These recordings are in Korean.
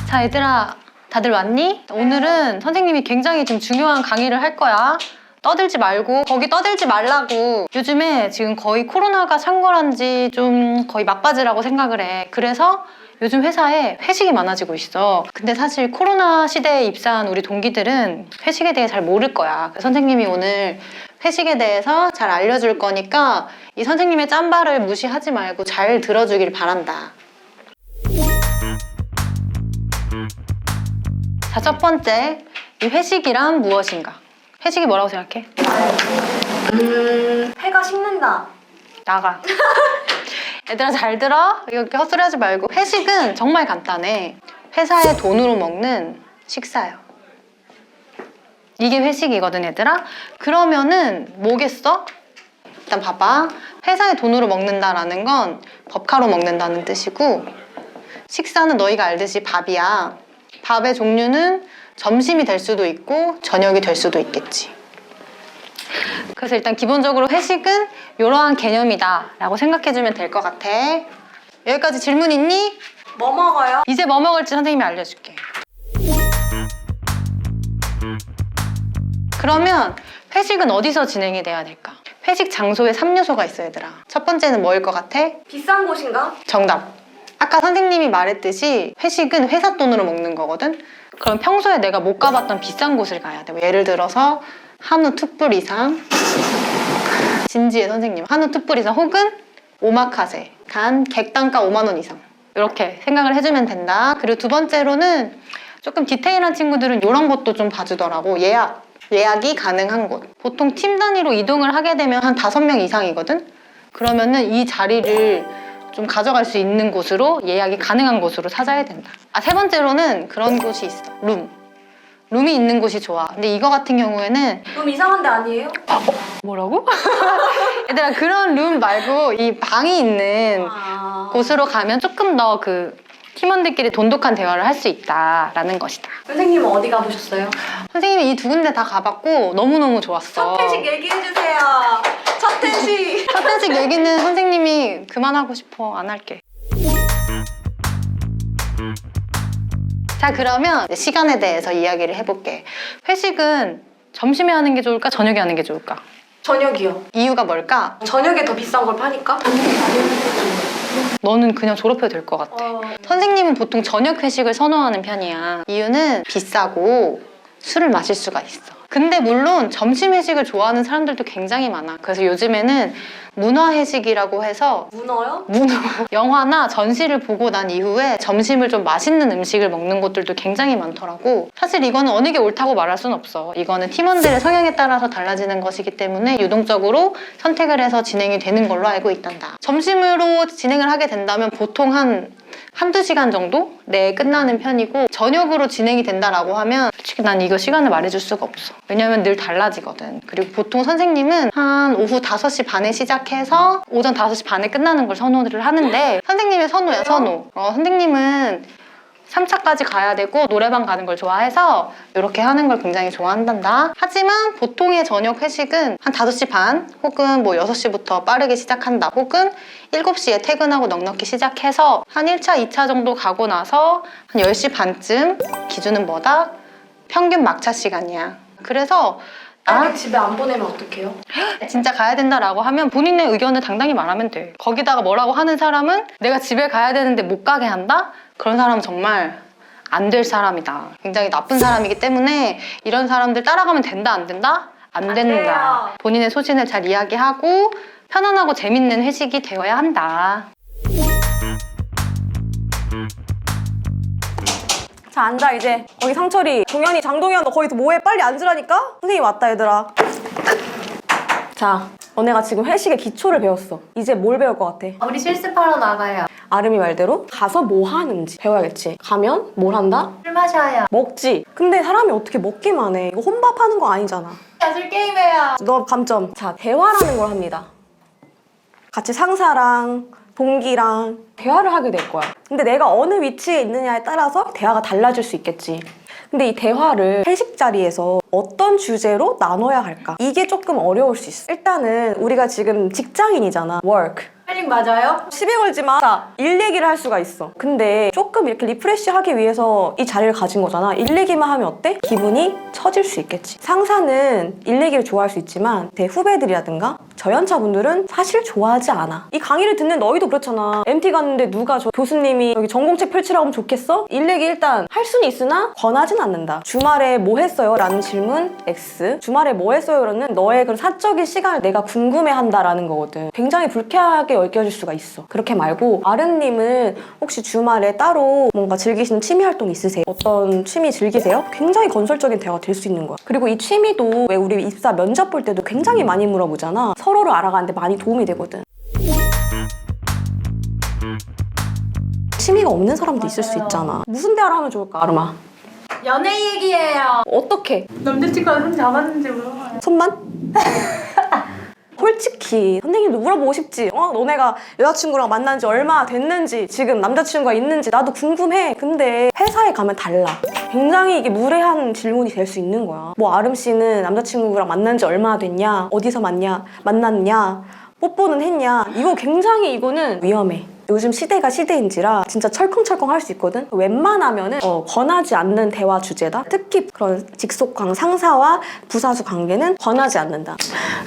자, 얘들아, 다들 왔니? 오늘은 선생님이 굉장히 좀 중요한 강의를 할 거야. 떠들지 말고, 거기 떠들지 말라고. 요즘에 지금 거의 코로나가 창궐한 지 좀 거의 막바지라고 생각을 해. 그래서 요즘 회사에 회식이 많아지고 있어. 근데 사실 코로나 시대에 입사한 우리 동기들은 회식에 대해 잘 모를 거야. 선생님이 오늘 회식에 대해서 잘 알려줄 거니까 이 선생님의 짬바를 무시하지 말고 잘 들어주길 바란다. 자, 첫 번째, 이 회식이란 무엇인가? 회식이 뭐라고 생각해? 회가 식는다. 나가. 얘들아, 잘 들어? 이렇게 헛소리 하지 말고. 회식은 정말 간단해. 회사의 돈으로 먹는 식사요. 이게 회식이거든, 얘들아. 그러면은 뭐겠어? 일단 봐봐. 회사의 돈으로 먹는다라는 건 법카로 먹는다는 뜻이고, 식사는 너희가 알듯이 밥이야. 밥의 종류는 점심이 될 수도 있고 저녁이 될 수도 있겠지. 그래서 일단 기본적으로 회식은 이러한 개념이다 라고 생각해주면 될 것 같아. 여기까지 질문 있니? 뭐 먹어요? 이제 뭐 먹을지 선생님이 알려줄게. 그러면 회식은 어디서 진행이 돼야 될까? 회식 장소에 3요소가 있어, 얘들아. 첫 번째는 뭐일 것 같아? 비싼 곳인가? 정답. 아까 선생님이 말했듯이 회식은 회사 돈으로 먹는 거거든? 그럼 평소에 내가 못 가봤던 비싼 곳을 가야 돼. 예를 들어서 한우 툭불 이상, 진지해 선생님, 한우 툭불 이상 혹은 오마카세, 단 객단가 5만 원 이상. 이렇게 생각을 해주면 된다. 그리고 두 번째로는 조금 디테일한 친구들은 이런 것도 좀 봐주더라고. 예약이 가능한 곳. 보통 팀 단위로 이동을 하게 되면 한 5명 이상이거든? 그러면은 이 자리를 좀 가져갈 수 있는 곳으로 예약이 가능한 곳으로 찾아야 된다. 세 번째로는 그런 곳이 있어. 룸이 있는 곳이 좋아. 근데 이거 같은 경우에는 좀 이상한 데 아니에요? 뭐라고? 얘들아, 그런 룸 말고 이 방이 있는 곳으로 가면 조금 더 그 팀원들끼리 돈독한 대화를 할 수 있다라는 것이다. 선생님은 어디 가보셨어요? 선생님이 이 두 군데 다 가봤고 너무너무 좋았어. 첫 회식 얘기해주세요. 첫 회식. 첫 회식 얘기는 선생님이 그만하고 싶어. 안 할게. 자, 그러면 시간에 대해서 이야기를 해볼게. 회식은 점심에 하는 게 좋을까? 저녁에 하는 게 좋을까? 저녁이요. 이유가 뭘까? 저녁에 더 비싼 걸 파니까? 너는 그냥 졸업해도 될 것 같아. 선생님은 보통 저녁 회식을 선호하는 편이야. 이유는 비싸고 술을 마실 수가 있어. 근데 물론 점심 회식을 좋아하는 사람들도 굉장히 많아. 그래서 요즘에는 문화 회식이라고 해서 문어요? 영화나 전시를 보고 난 이후에 점심을 좀 맛있는 음식을 먹는 곳들도 굉장히 많더라고. 사실 이거는 어느 게 옳다고 말할 순 없어. 이거는 팀원들의 성향에 따라서 달라지는 것이기 때문에 유동적으로 선택을 해서 진행이 되는 걸로 알고 있단다. 점심으로 진행을 하게 된다면 보통 한두 시간 정도 내에 끝나는 편이고, 저녁으로 진행이 된다라고 하면 솔직히 난 이거 시간을 말해줄 수가 없어. 왜냐면 늘 달라지거든. 그리고 보통 선생님은 한 오후 5시 반에 시작해서 오전 5시 반에 끝나는 걸 선호를 하는데, 선생님의 선호야, 선호. 선생님은 3차까지 가야 되고 노래방 가는 걸 좋아해서 이렇게 하는 걸 굉장히 좋아한단다. 하지만 보통의 저녁 회식은 한 5시 반 혹은 뭐 6시부터 빠르게 시작한다. 혹은 7시에 퇴근하고 넉넉히 시작해서 한 1차, 2차 정도 가고 나서 한 10시 반쯤 기준은 뭐다? 평균 막차 시간이야. 그래서 집에 안 보내면 어떡해요? 진짜 가야 된다라고 하면 본인의 의견을 당당히 말하면 돼. 거기다가 뭐라고 하는 사람은 내가 집에 가야 되는데 못 가게 한다? 그런 사람은 정말 안 될 사람이다. 굉장히 나쁜 사람이기 때문에 이런 사람들 따라가면 된다, 안 된다? 안 된다. 돼요. 본인의 소신을 잘 이야기하고 편안하고 재밌는 회식이 되어야 한다. 자, 앉아 이제. 거기 상철이, 동현이, 장동현 너 거기서 뭐해? 빨리 앉으라니까? 선생님 왔다 얘들아. 자, 너네가 지금 회식의 기초를 배웠어. 이제 뭘 배울 것 같아? 우리 실습하러 나가요. 아름이 말대로 가서 뭐 하는지 배워야겠지. 가면 뭘 한다? 술 마셔요. 먹지. 근데 사람이 어떻게 먹기만 해? 이거 혼밥하는 거 아니잖아. 술 게임해요. 너 감점. 자, 대화라는 걸 합니다. 같이 상사랑 동기랑 대화를 하게 될 거야. 근데 내가 어느 위치에 있느냐에 따라서 대화가 달라질 수 있겠지. 근데 이 대화를 회식 자리에서 어떤 주제로 나눠야 할까? 이게 조금 어려울 수 있어. 일단은 우리가 지금 직장인이잖아. work. 헬링 맞아요? 시비 걸지 마. 자, 일 얘기를 할 수가 있어. 근데 조금 이렇게 리프레시 하기 위해서 이 자리를 가진 거잖아. 일 얘기만 하면 어때? 기분이 처질 수 있겠지. 상사는 일 얘기를 좋아할 수 있지만 대 후배들이라든가 저연차분들은 사실 좋아하지 않아. 이 강의를 듣는 너희도 그렇잖아. MT 갔는데 누가 저 교수님이 여기 전공책 펼치라고 하면 좋겠어? 일 얘기 일단 할 수는 있으나 권하진 않는다. 주말에 뭐 했어요? 라는 질문 X. 주말에 뭐 했어요? 라는 너의 그런 사적인 시간을 내가 궁금해한다라는 거거든. 굉장히 불쾌하게 여겨질 수가 있어. 그렇게 말고 아른님은 혹시 주말에 따로 뭔가 즐기시는 취미 활동 있으세요? 어떤 취미 즐기세요? 굉장히 건설적인 대화가 될 수 있는 거야. 그리고 이 취미도 왜 우리 입사 면접 볼 때도 굉장히 많이 물어보잖아. 서로를 알아가는데 많이 도움이 되거든. 취미가 없는 사람도 있을 수 있잖아. 무슨 대화를 하면 좋을까, 아름아? 연애 얘기예요. 어떻게? 남자친구가 손 잡았는지 물어봐요. 손만? 솔직히 선생님도 물어보고 싶지. 너네가 여자친구랑 만난 지 얼마나 됐는지, 지금 남자친구가 있는지 나도 궁금해. 근데 회사에 가면 달라. 굉장히 이게 무례한 질문이 될 수 있는 거야. 뭐 아름 씨는 남자친구랑 만난 지 얼마나 됐냐? 어디서 만났냐? 뽀뽀는 했냐? 이거 굉장히 이거는 위험해. 요즘 시대가 시대인지라 진짜 철컹철컹 할 수 있거든. 웬만하면은 권하지 않는 대화 주제다. 특히 그런 직속강 상사와 부사수 관계는 권하지 않는다.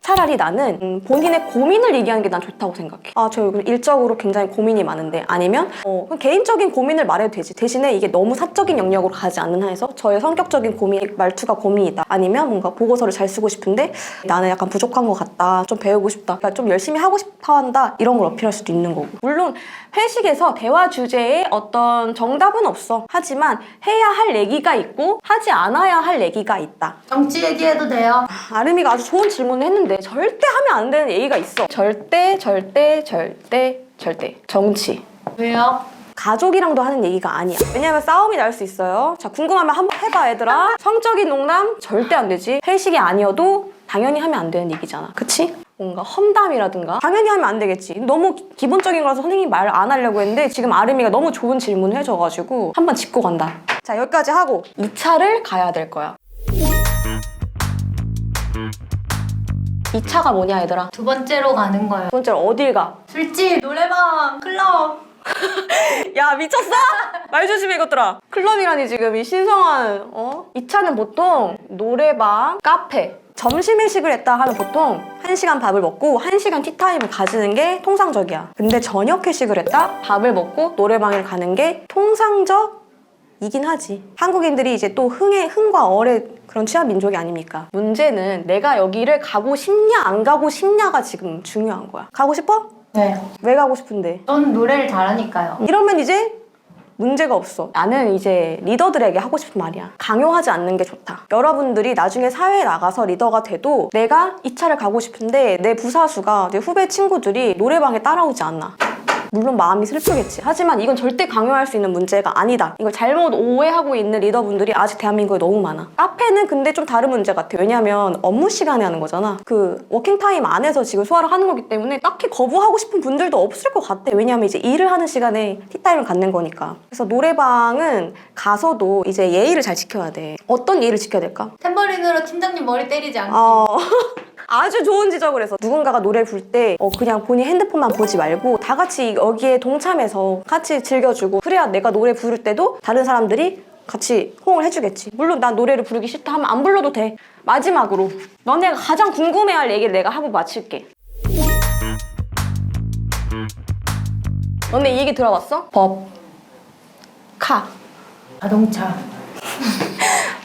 차라리 나는 본인의 고민을 얘기하는 게 난 좋다고 생각해. 저 일적으로 굉장히 고민이 많은데, 아니면 그냥 개인적인 고민을 말해도 되지. 대신에 이게 너무 사적인 영역으로 가지 않는 한에서 저의 성격적인 고민, 말투가 고민이다. 아니면 뭔가 보고서를 잘 쓰고 싶은데 나는 약간 부족한 것 같다. 좀 배우고 싶다. 그러니까 좀 열심히 하고 싶어 한다. 이런 걸 어필할 수도 있는 거고. 물론 회식에서 대화 주제에 어떤 정답은 없어. 하지만 해야 할 얘기가 있고 하지 않아야 할 얘기가 있다. 정치 얘기해도 돼요? 아름이가 아주 좋은 질문을 했는데 절대 하면 안 되는 얘기가 있어. 절대. 정치. 왜요? 가족이랑도 하는 얘기가 아니야. 왜냐면 싸움이 날 수 있어요. 자, 궁금하면 한번 해봐, 얘들아. 성적인 농담 절대 안 되지. 회식이 아니어도 당연히 하면 안 되는 얘기잖아. 그치? 뭔가 험담이라든가 당연히 하면 안 되겠지. 너무 기본적인 거라서 선생님이 말 안 하려고 했는데 지금 아름이가 너무 좋은 질문을 해줘가지고 한번 짚고 간다. 자, 여기까지 하고 2차를 가야 될 거야. 2차가 뭐냐, 얘들아? 두 번째로 가는 거예요. 두 번째로 어딜 가? 술집, 노래방, 클럽. 야, 미쳤어? 말 조심해, 이것들아. 클럽이라니 지금 이 신성한 2차는 보통 노래방, 카페, 점심 회식을 했다 하면 보통 1시간 밥을 먹고 1시간 티타임을 가지는 게 통상적이야. 근데 저녁 회식을 했다? 밥을 먹고 노래방을 가는 게 통상적이긴 하지. 한국인들이 이제 또 흥과 얼의 그런 취한 민족이 아닙니까? 문제는 내가 여기를 가고 싶냐 안 가고 싶냐가 지금 중요한 거야. 가고 싶어? 네. 왜 가고 싶은데? 전 노래를 잘하니까요. 이러면 이제 문제가 없어. 나는 이제 리더들에게 하고 싶은 말이야. 강요하지 않는 게 좋다. 여러분들이 나중에 사회에 나가서 리더가 돼도 내가 이 차를 가고 싶은데 내 부사수가, 내 후배 친구들이 노래방에 따라오지 않아. 물론 마음이 슬프겠지. 하지만 이건 절대 강요할 수 있는 문제가 아니다. 이걸 잘못 오해하고 있는 리더분들이 아직 대한민국에 너무 많아. 카페는 근데 좀 다른 문제 같아. 왜냐면 업무 시간에 하는 거잖아. 그 워킹타임 안에서 지금 소화를 하는 거기 때문에 딱히 거부하고 싶은 분들도 없을 것 같아. 왜냐면 이제 일을 하는 시간에 티타임을 갖는 거니까. 그래서 노래방은 가서도 이제 예의를 잘 지켜야 돼. 어떤 예의를 지켜야 될까? 탬버린으로 팀장님 머리 때리지 않기. 아주 좋은 지적을 해서 누군가가 노래 부를 때 그냥 본인 핸드폰만 보지 말고 다 같이 여기에 동참해서 같이 즐겨주고, 그래야 내가 노래 부를 때도 다른 사람들이 같이 호응을 해주겠지. 물론 난 노래를 부르기 싫다 하면 안 불러도 돼. 마지막으로 너네가 가장 궁금해할 얘기를 내가 하고 마칠게. 너네 이 얘기 들어봤어? 법, 카. 자동차.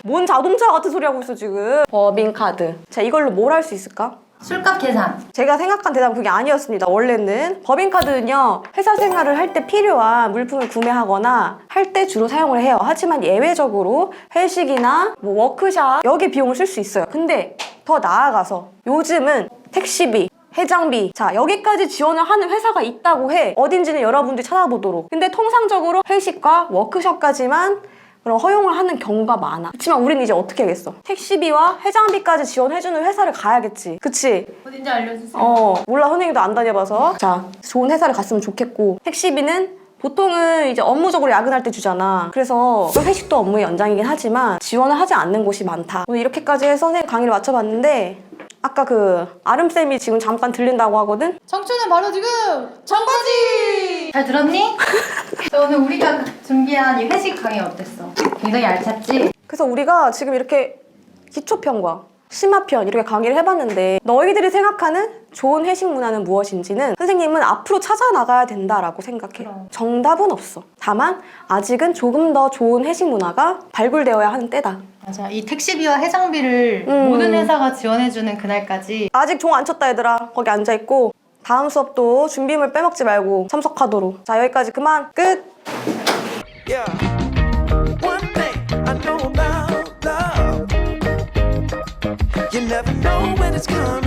뭔 자동차 같은 소리 하고 있어 지금. 법인카드. 자, 이걸로 뭘 할 수 있을까? 술값 계산. 제가 생각한 대답은 그게 아니었습니다. 원래는 법인카드는요, 회사 생활을 할 때 필요한 물품을 구매하거나 할 때 주로 사용을 해요. 하지만 예외적으로 회식이나 뭐 워크샵, 여기 비용을 쓸 수 있어요. 근데 더 나아가서 요즘은 택시비, 해장비, 자, 여기까지 지원을 하는 회사가 있다고 해. 어딘지는 여러분들이 찾아보도록. 근데 통상적으로 회식과 워크숍까지만 그런 허용을 하는 경우가 많아. 그렇지만 우리는 이제 어떻게 하겠어? 택시비와 해장비까지 지원해주는 회사를 가야겠지. 그치? 어딘지 알려주세요. 몰라, 선생님도 안 다녀봐서. 자, 좋은 회사를 갔으면 좋겠고, 택시비는 보통은 이제 업무적으로 야근할 때 주잖아. 그래서 회식도 업무의 연장이긴 하지만 지원을 하지 않는 곳이 많다. 오늘 이렇게까지 해서 선생님 강의를 마쳐봤는데 아까 그 아름쌤이 지금 잠깐 들린다고 하거든? 청춘은 바로 지금 청바지! 잘 들었니? 너 오늘 우리가 준비한 이 회식 강의 어땠어? 굉장히 알찼지? 그래서 우리가 지금 이렇게 기초편과 심화편 이렇게 강의를 해봤는데 너희들이 생각하는 좋은 회식 문화는 무엇인지는 선생님은 앞으로 찾아나가야 된다라고 생각해. 그럼. 정답은 없어. 다만 아직은 조금 더 좋은 회식 문화가 발굴되어야 하는 때다. 맞아. 이 택시비와 해장비를 모든 회사가 지원해주는 그날까지 아직 종 안 쳤다 얘들아. 거기 앉아있고 다음 수업도 준비물 빼먹지 말고 참석하도록. 자, 여기까지 그만. 끝! Yeah. One thing I know about love, you never know when it's coming.